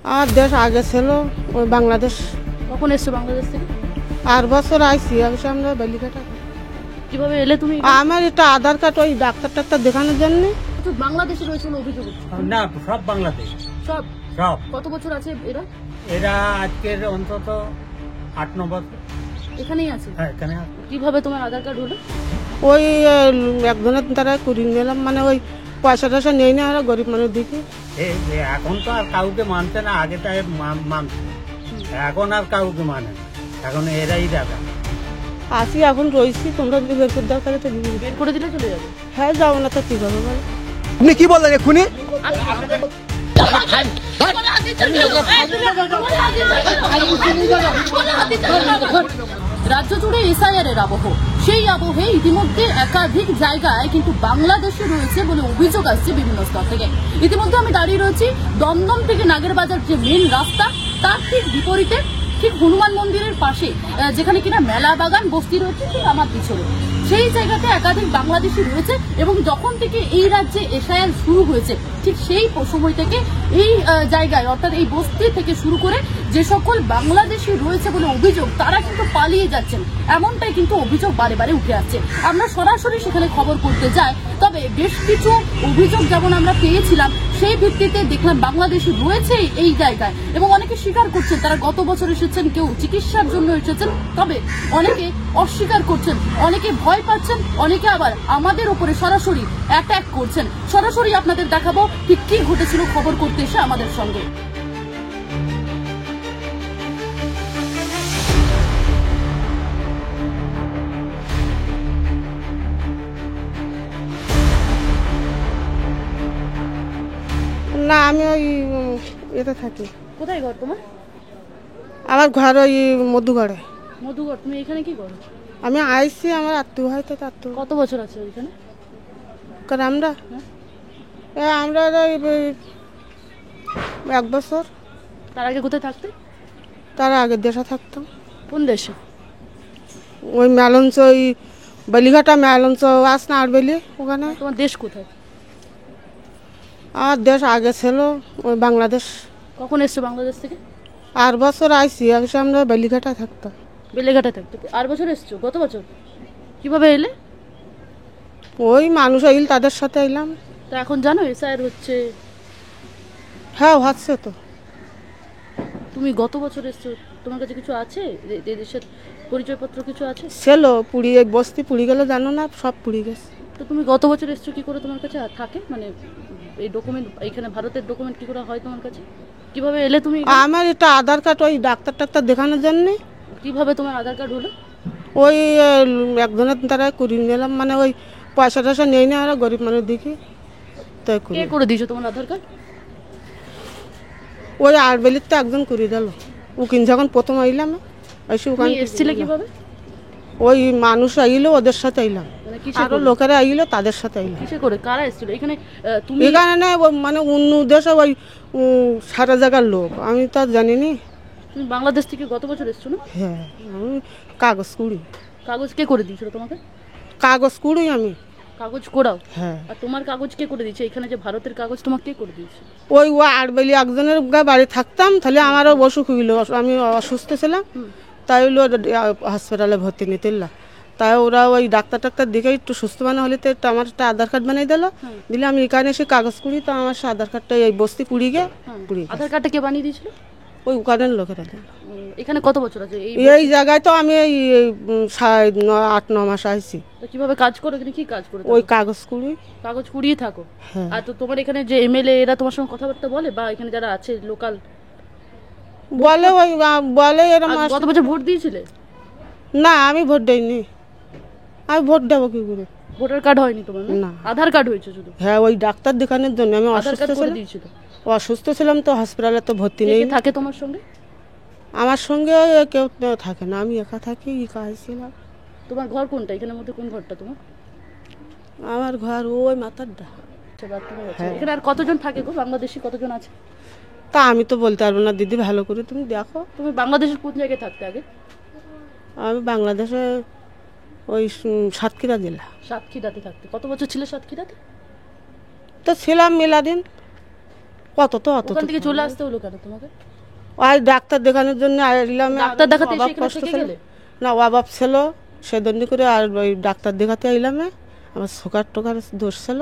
আর দেশ আগে ছিল ওই বাংলাদেশ। কখন এসছো বাংলাদেশ থেকে? 8 বছর আইসি আগে আমরা বালিঘাটা। কিভাবে এলে তুমি? আমার এটা আধার কার্ড ওই ডাক্তার দেখানোর জন্য। তো বাংলাদেশে রয়েছে বলে অভিযোগ উঠছে। না, সব বাংলাদেশ। সব সব কত বছর আছে এরা? এরা আজকের অন্তত 8-9 বছর এখানেই আছে। হ্যাঁ, এখানে আছে। কিভাবে তোমার আধার কার্ড হলো? ওই একজনের দ্বারা করিয়ে নিলাম, মানে ওই পয়সা টয়সা নেই না, আর গরিব মানুষ দিকে। এখন তো আর কাউকে মানছে না, আগে তাই মানছে, এখন আর কাউকে মানে না, এখন এরাই দেখা। আসি এখন রয়েছি, তোমরা যদি বের করে দরকার তো দিবি। বের করে দিলে চলে যাবে। হ্যাঁ যাবো না তো কি করবো বলো? আপনি কি বললেন এক্ষুনি? রাজ্য জুড়ে এসআইআর এর আবহ, সেই আবহে ইতিমধ্যে একাধিক জায়গায় কিন্তু বাংলাদেশে রয়েছে বলে অভিযোগ আসছে বিভিন্ন স্তর থেকে। ইতিমধ্যে আমি দাঁড়িয়ে রয়েছি দমদম থেকে নাগেরবাজার যে মেন রাস্তা, তার ঠিক বিপরীতে, ঠিক হনুমান মন্দিরের পাশে, যেখানে কিনা মেলা বাগান বস্তি রয়েছে, ঠিক আমার পিছনে সেই জায়গাতে একাধিক বাংলাদেশি রয়েছে। এবং যখন থেকে এই রাজ্যে এসআইআর শুরু হয়েছে, ঠিক সেই সময় থেকে এই জায়গায় অর্থাৎ এই বস্তি থেকে শুরু করে যে সকল বাংলাদেশি রয়েছে বলে অভিযোগ, তারা কিন্তু পালিয়ে যাচ্ছেন, এমনটাই কিন্তু অভিযোগ বারে বারে উঠে আসছে। আমরা সরাসরি সেখানে খবর করতে যাই, তবে বেশ কিছু অভিযোগ যেমন আমরা পেয়েছিলাম, সেই ভিত্তিতে দেখলাম বাংলাদেশি রয়েছে এই জায়গায় এবং অনেকে স্বীকার করছেন তারা গত বছর এসেছেন, কেউ চিকিৎসার জন্য এসেছেন, তবে অনেকে অস্বীকার করছেন, অনেকে ভয় পাচ্ছেন, অনেকে আবার আমাদের উপরে সরাসরি অ্যাটাক করছেন। সরাসরি আপনাদের দেখাবো ঠিক কি ঘটেছিল খবর করতে এসে আমাদের সঙ্গে। না আমি ওই এতে থাকি। কোথায় ঘর তোমার? আমার ঘর ওই মধুগড়ে। মধুগড়। তুমি এখানে কি করো? আমি আইসি, আমার আত্মীয় হয় তো আত্মীয়। কত বছর আছে ওইখানে? কারণ আমরা আমরা ওই 1 বছর। তার আগে কোথায় থাকতে? তার আগে দেশে থাকতাম। কোন দেশে? ওই মেলঞ্চ, ওই বালিঘাটা মেলঞ্চ আস না আটবেলি, ওখানে। তোমার দেশ কোথায়? আমার দেশ আগে ছিল ওই বাংলাদেশ। কখন এসছো বাংলাদেশ থেকে? 8 বছর আইসি আগে আমরা বালিঘাটা থাকতাম। বেলেঘাটে থাকতে 8 বছর এসছো? গত বছর কিভাবে এলে? ওই মানুষ আইল, তাদের সাথে এলাম। তো এখন জানো এসআইআর হচ্ছে? হ্যাঁ হচ্ছে তো। তুমি গত বছর এসছো, তোমার কাছে কিছু আছে? এই দেশের পরিচয়পত্র কিছু আছে? ছিল, পুড়িয়ে বস্তি পুড়ি গেল, জানো না, সব পুড়ি গেছে। তো তুমি গত বছর এসছো, কি করে তোমার কাছে থাকে? মানে এই ডকুমেন্ট, এখানে ভারতের ডকুমেন্ট কি করে হয় তোমার কাছে? কিভাবে এলে তুমি? আমার এটা আধার কার্ড ওই ডাক্তার দেখানোর জন্য। কিভাবে তোমার আধার কার্ড হলো? ওই একজনের দ্বারা করিয়ে নিলাম, মানে ওই পয়সা টয়সা নেই না, আর গরিব মানুষ দেখি তাই করি। কে করে দিয়েছো তোমার আধার কার্ড? ওই আটবেলির তো একজন করিয়ে দিল। উকিল যখন প্রথম আইলাম এসে তুমি ওখানে এসেছিলে কিভাবে? ওই মানুষ আইলো, ওদের সাথে আইলাম। মানে কিসে আরো করে? লোকেরা আইলো, তাদের সাথে আইলাম। কিসে করে? কারা এসেছিল এখানে? তুমি এখানে না, মানে অন্য দেশে ওই সারা জায়গার লোক, আমি তো আর জানিনি। তুমি বাংলাদেশ থেকে গত বছর এসছো না? হ্যাঁ, আমি কাগজ কুড়ি। কাগজ কে করে দিয়েছিল তোমাকে? কাগজ কুড়ি আমি। কাগজ কোড়াও? হ্যাঁ। আর তোমার কাগজ কে করে দিয়েছে? এখানে যে ভারতের কাগজ তোমাকে কে করে দিয়েছে? ওই আটবেলি একজনের বাড়ি থাকতাম, তাহলে আমারও অসুখ হইলো, আমি অসুস্থ ছিলাম, তাই হলো হসপিটালে ভর্তি নিতে এলাম। তাই ওরা ওই ডাক্তার দেখে একটু সুস্থ বানা হলে তো আমার একটা আধার কার্ড বানিয়ে দিল, দিলে আমি এখানে এসে কাগজ কুড়ি, তো আমার সে আধার কার্ডটা এই বস্তি পুড়ি গে পুড়ি। আধার কার্ডটা কে বানিয়ে দিয়েছিল? ওই ওখানের লোকেরা দিল। এখানে কত বছর আছে এই? এই জায়গায় তো আমি এই 8-9 মাস আইছি। তো কিভাবে কাজ করো? এখানে কি কাজ করো? ওই কাগজ কুড়ি। কাগজ কুড়িয়ে থাকো? হ্যাঁ। আর তো তোমার এখানে যে এমএলএ এরা তোমার সঙ্গে কথাবার্তা বলে, বা এখানে যারা আছে লোকাল বলে, ওই বলে এরকম। গত বছর ভোট দিয়েছিলে? না, আমি ভোট দেইনি। আমি ভোট দেবো কি করে? ভোটার কার্ড হয়নি তোমার? না। আধার কার্ড হয়েছে শুধু? হ্যাঁ, ওই ডাক্তার দেখানোর জন্য। আমি আধার অসুস্থ কার্ড করে ছিলাম, দিয়েছিল? অসুস্থ ছিলাম তো হসপিটালে তো ভর্তি কে নেই। কে থাকে তোমার সঙ্গে? আমার সঙ্গে কেউ থাকে না, আমি একা থাকি। ছিলাম। তোমার ঘর কোনটা? এখানের মধ্যে কোন ঘরটা তোমার? আমার ঘর ওই মাথারটা। আচ্ছা, বাথরুমে আছে। এখানে আর কতজন থাকে গো? বাংলাদেশি কতজন আছে? তা আমি তো বলতে পারবো না দিদি, ভালো করে তুমি দেখো। তুমি বাংলাদেশের কোন জায়গায় থাকতে আগে? আমি বাংলাদেশে ওই সাতক্ষীরা জেলা। সাতক্ষীরাতে থাকতে। কত বছর ছিল সাতক্ষীরাতে? তো ছিলাম মেলাদিন, অত তো ওখান থেকে চলে আসতে হলো কেন তোমাকে? আর ডাক্তার দেখানোর জন্য এলাম। ডাক্তার দেখাতে এসে অভাব এখানে কষ্ট থেকে ছিল গেলে? না, অভাব ছিল সেজন্য করে আর ওই ডাক্তার দেখাতে এলাম। আমার সুগার টোকার দোষ ছিল।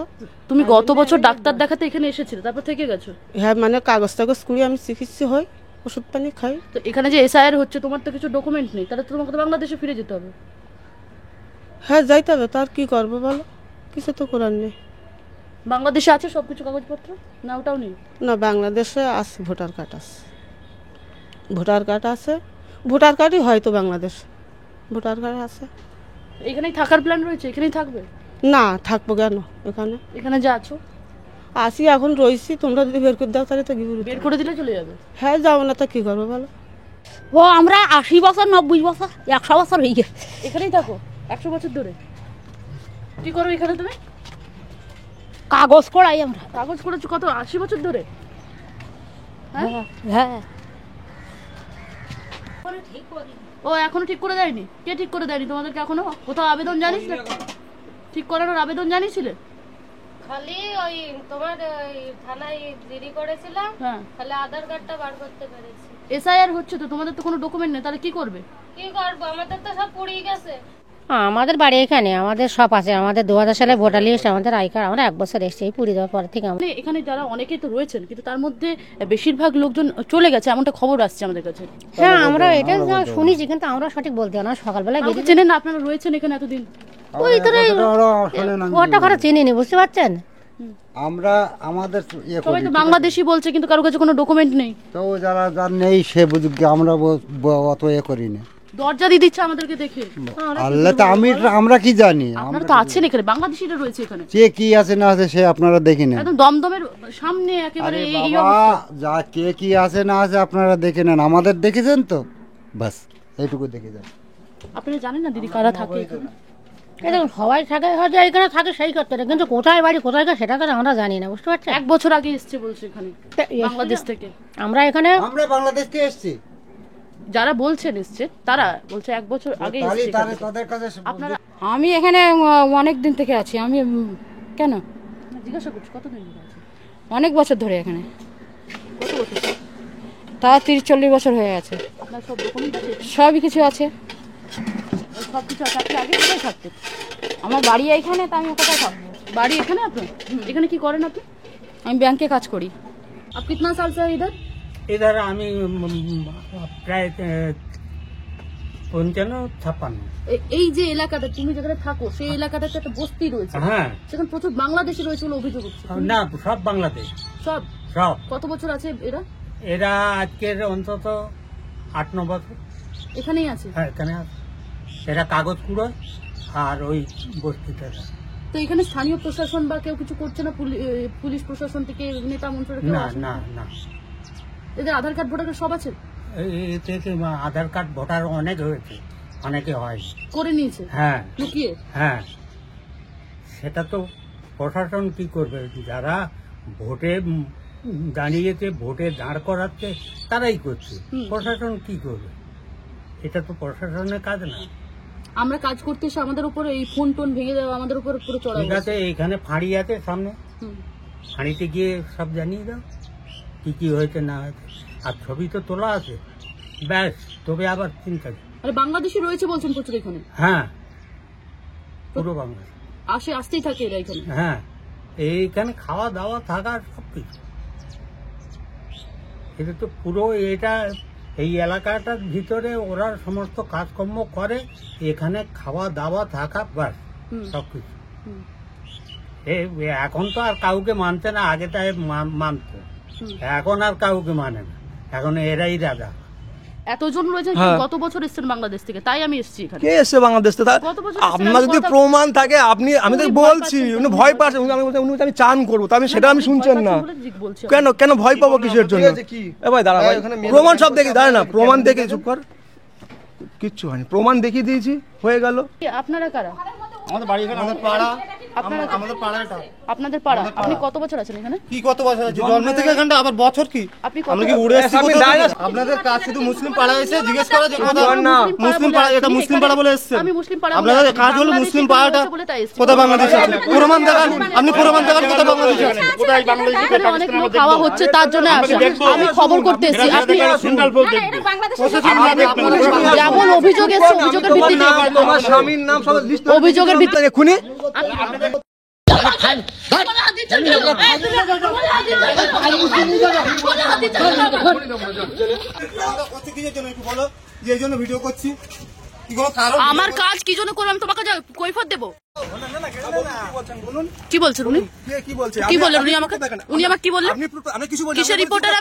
তুমি গত বছর ডাক্তার দেখাতে এখানে এসেছিলে, তারপর থেকে গেছো? হ্যাঁ, মানে কাগজ টাগজ করে আমি চিকিৎসা হই, ওষুধ পানি খাই। তো এখানে যে এসআইআর হচ্ছে, তোমার তো কিছু ডকুমেন্ট নেই, তাহলে তো তোমাকে তো বাংলাদেশে ফিরে যেতে হবে। হ্যাঁ, যাইতে হবে, তার কি করবো বলো, কিছু তো করার নেই। বাংলাদেশে আছে সবকিছু কাগজপত্র? না ওটাও নেই? না, বাংলাদেশে আছে, ভোটার কার্ড আছে, ভোটার কার্ড আছে, ভোটার কার্ডই হয়তো বাংলাদেশ, ভোটার কার্ড আছে। এখানেই থাকার প্ল্যান রয়েছে? এখানেই থাকবে? না, থাকবো কেন এখানে? এখানে যা আছো আসি, এখন রয়েছি, তোমরা যদি বের করে দাও তাহলে তো বের করে দিলে চলে যাবে। হ্যাঁ, যাবো না তো কি করবো বলো। ও আমরা 80 বছর 90 বছর 100 বছর হয়ে গেছে এখানেই থাকো 100 বছর ধরে? কি করো এখানে তুমি? কাগজ করাই আমরা। কাগজ করেছো কত, 80 বছর ধরে? হ্যাঁ হ্যাঁ ও এখনো ঠিক করে দেয়নি? কে ঠিক করে দেয়নি তোমাদেরকে এখনো? কোথাও আবেদন জানিয়েছিলে? ঠিক করানোর আবেদন জানিয়েছিলে? খালি ওই তোমার ওই থানায় জিডি করেছিলাম, হ্যাঁ। খালি আধার কার্ডটা বার করতে পেরেছি। এসআইআর হচ্ছে তো, তোমাদের তো কোনো ডকুমেন্ট নেই, তাহলে কি করবে? কি করবো, আমাদের তো সব পুড়িয়ে গেছে। আমাদের বাড়ি এখানে, আমাদের সব আছে, আমাদের 2000 সালে ভোটার লিস্ট, আমাদের আই কার্ড, আমরা 1 বছর এসেছি এই পুড়ে দেওয়ার পর থেকে। আমরা মানে এখানে যারা অনেকেই তো রয়েছেন, কিন্তু তার মধ্যে বেশিরভাগ লোকজন চলে গেছে, এমনটা খবর আসছে আমাদের কাছে। হ্যাঁ আমরা এটা শুনেছি, কিন্তু আমরা সঠিক বলতে পারি না। সকালবেলা কাউকে গেছি, চেনেন না আপনারা রয়েছেন এখানে এতদিন? ওই করে ওটা করে চিনি নি, বুঝতে পারছেন? আমরা আমাদের ইয়ে সবাই করি তো বাংলাদেশি বলছে, কিন্তু কারো কাছে কোনো ডকুমেন্ট নেই। তো যারা যার নেই সে বুঝুক, আমরা অত ইয়ে করি না। দরজা দিয়ে দিচ্ছে আমাদেরকে দেখে। আল্লাহ তো আমরা কি জানি, আপনারা তো আছেন এখানে, বাংলাদেশিরা রয়েছে এখানে। যে কি আছে না আছে সে আপনারা দেখে নেন। একদম দমদমের সামনে একেবারে আরে এই বাবা, অবস্থা। যা কে কি আছে না আছে আপনারা দেখে নেন, আমাদের দেখেছেন তো বাস, এইটুকু দেখে যান। আপনারা জানেন না দিদি কারা থাকে এখানে? এই দেখুন সবাই থাকে, হয়তো এখানে থাকে সেই করতে পারে, কিন্তু কোথায় বাড়ি কোথায় সেটা তো আমরা জানি না, বুঝতে পারছেন? 1 বছর আগে এসছে বলছে এখানে বাংলাদেশ থেকে। আমরা এখানে আমরা বাংলাদেশ থেকে এসেছি, যারা বলছেন এসছে তারা বলছে 1 বছর আগে তাহলে এসছে এখানে। তাদের কাছে আপনারা আমি এখানে অনেক দিন থেকে আছি। আমি কেন জিজ্ঞাসা করছি কতদিন ধরে আছেন? অনেক বছর ধরে এখানে, কত বছর? তা 30-40 বছর হয়ে গেছে। আপনার সব ডকুমেন্ট আছে? সবই কিছু আছে, সব কিছু আছে। আপনি আগে কোথায় থাকতেন? আমার বাড়ি এইখানে, তা আমি কোথায় থাকবো? বাড়ি এখানে আপনার? এখানে কি করেন আপনি? আমি ব্যাংকে কাজ করি। आप कितना साल से है इधर? এধার আমি প্রায় 55-56। এই যে এলাকাটা তুমি যেখানে থাকো, সেই এলাকাটা তো একটা বস্তি রয়েছে, হ্যাঁ, সেখানে প্রচুর বাংলাদেশি রয়েছে বলে অভিযোগ হচ্ছে। না সব বাংলাদেশ, সব? সব। কত বছর আছে এরা এরা আজকের অন্তত 8-9 বছর এখানেই আছে? হ্যাঁ এখানে আছে। এরা কাগজ কুড়োয় আর ওই বস্তিতে থাকে। তো এখানে স্থানীয় প্রশাসন বা কেউ কিছু করছে না? পুলিশ প্রশাসন থেকে নেতা মন্ত্রীরা কেউ না আসে না না, এদের আধার কার্ড ভোটার কার্ড সব আছে? এতে আধার কার্ড ভোটার অনেক হয়েছে, অনেকে হয় করে নিয়েছে হ্যাঁ লুকিয়ে? হ্যাঁ, সেটা তো প্রশাসন কি করবে? যারা ভোটে দাঁড়িয়েছে, ভোটে দাঁড় করাচ্ছে, তারাই করছে। প্রশাসন কি করবে? এটা তো প্রশাসনের কাজ না। আমরা কাজ করতে এসে আমাদের উপরে এই ফোন টোন ভেঙে দেওয়া, আমাদের উপরে পুরো চড়া ঠিক আছে, এইখানে ফাঁড়ি আছে সামনে, ফাঁড়িতে গিয়ে সব জানিয়ে দাও কি কি হয়েছে না হয়েছে, আর ছবি তো তোলা আছে, ব্যাস। তবে আবার চিন্তা নেই। আরে বাংলাদেশি রয়েছে বলছেন প্রচুর এখানে? হ্যাঁ, পুরো বাংলা। আসতেই থাকে এরা এখানে? হ্যাঁ, এইখানে খাওয়া দাওয়া থাকা সব কিছু। এটা তো পুরো এটা এই এলাকাটার ভিতরে ওরা সমস্ত কাজকর্ম করে, এখানে খাওয়া দাওয়া থাকা ব্যাস সব কিছু। এখন তো আর কাউকে মানছে না, আগে তাই মানতো, এখন আর কাউকে মানে না, এখন এরাই রাজা। এতজন রয়েছে। গত বছর এসেছেন বাংলাদেশ থেকে, তাই আমি এসেছি এখানে। কে এসছে বাংলাদেশ থেকে? গত বছর আপনার যদি প্রমাণ থাকে, আমি তো বলছি উনি ভয় পাচ্ছেন, আমি বলছি উনি আমি চান করবো, তো আমি সেটা আমি শুনছেন না কেন? কেন ভয় পাবো কিসের জন্য? এ ভাই দাঁড়া ভাই, প্রমাণ সব দেখি, দাঁড়া না, প্রমাণ দেখে চুপ কর, কিচ্ছু হয়নি, প্রমাণ দেখিয়ে দিয়েছি, হয়ে গেল। আপনারা কারা? আমাদের বাড়ি এখানে, আমাদের পাড়া, আমাদের পাড়া এটা। আপনাদের পাড়া। আপনি কত বছর আছেন এখানে? কি কত বছর আছে জন্ম থেকে এখানটা আবার বছর কি আপনি আমরা কি উড়ে এসেছি আপনাদের কাজ শুধু মুসলিম পাড়া এসে জিজ্ঞেস করা যে কোথায় মুসলিম পাড়া এটা মুসলিম পাড়া বলে এসেছেন আমি মুসলিম পাড়া আপনাদের কাজ হলো মুসলিম পাড়াটা কোথায় বাংলাদেশে আছে প্রমাণ দেখান আপনি প্রমাণ দেখান কোথায় বাংলাদেশে আছে কোথায় বাংলাদেশে এখানে অনেক লোক খাওয়া হচ্ছে তার জন্য আমি খবর করতে এসেছি। আপনি যেমন অভিযোগ এসছে অভিযোগের ভিত্তিতে তোমার স্বামীর নাম সব লিস্ট অভিযোগের ভিত্তিতে এক্ষুনি ভিডিও করছি আমার কাজ কি জন্য করবো আমি তোমাকে কৈফিয়ত দেবো? কি বলছেন উনি? কি বললেন উনি আমাকে? উনি আমাকে কি বললেন? কিসের রিপোর্টার?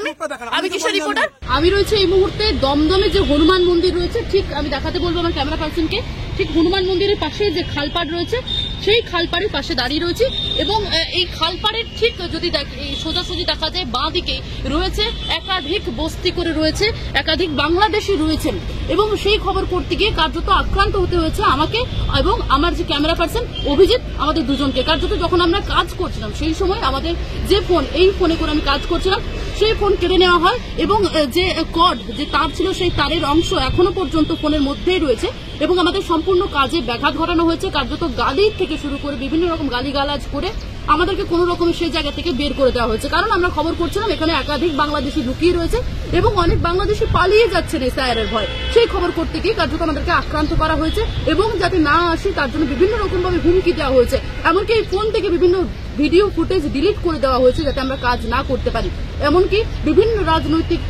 আমি কিসের রিপোর্টার? আমি রয়েছে এই মুহূর্তে দমদমে যে হনুমান মন্দির রয়েছে, ঠিক আমি দেখাতে বলবো আমার ক্যামেরা পার্সনকে, ঠিক হনুমান মন্দিরের পাশে যে খালপাড় রয়েছে সেই খালপাড়ের পাশে দাঁড়িয়ে রয়েছে এবং এই খালপাড়ের ঠিক যদি এই সোজাসুজি দেখা যায় বাঁ দিকে রয়েছে একাধিক বস্তি করে রয়েছে, একাধিক বাংলাদেশি রয়েছেন এবং সেই খবর করতে গিয়ে কার্যত আক্রান্ত হতে হয়েছে আমাকে এবং আমার যে ক্যামেরা পার্সন অভিজিৎ, আমাদের দুজনকে। কার্যত যখন আমরা কাজ করছিলাম সেই সময় আমাদের যে ফোন, এই ফোনে করে আমি কাজ করছিলাম, সেই ফোন কেড়ে নেওয়া হয় এবং যে কর্ড যে তার ছিল সেই তারের অংশ এখনো পর্যন্ত ফোনের মধ্যেই রয়েছে এবং আমাদের সম্পূর্ণ কাজে ব্যাঘাত ঘটানো হয়েছে। কার্যত গালি থেকে শুরু করে বিভিন্ন রকম গালিগালাজ করে আমাদেরকে কোনো রকমের সেই জায়গা থেকে বের করে দেওয়া হয়েছে, কারণ আমরা খবর করছিলাম এখানে একাধিক বাংলাদেশি লুকিয়ে রয়েছে এবং অনেক বাংলাদেশি পালিয়ে যাচ্ছেন এসআইআর ভয়। সেই খবর করতে গিয়ে কার্যত আমাদেরকে আক্রান্ত করা হয়েছে এবং যাতে না আসি তার জন্য বিভিন্ন রকম ভাবে হুমকি দেওয়া হয়েছে, এমনকি এই ফোন থেকে বিভিন্ন ভিডিও ফুটেজ ডিলিট করে দেওয়া হয়েছে যাতে আমরা কাজ না করতে পারি। এমনকি বিভিন্ন রাজনৈতিক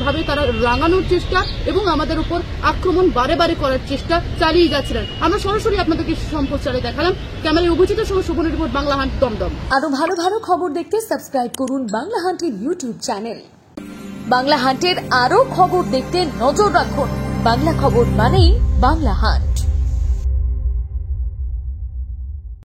ভাবে তারা রাঙানোর চেষ্টা এবং আমাদের উপর আক্রমণ বারে বারে করার চেষ্টা চালিয়ে যাচ্ছিলেন। আমরা সরাসরি আপনাদেরকে সম্প্রচারে দেখালাম। ক্যামেরায় অভিজিতের সঙ্গে শোভনের রিপোর্ট, বাংলা হান্ট, দমদম। আরো ভালো ভালো খবর দেখতে সাবস্ক্রাইব করুন বাংলা হান্টের ইউটিউব চ্যানেল। বাংলা হান্টের আরো খবর দেখতে নজর রাখুন। বাংলা খবর মানেই বাংলা হান্ট।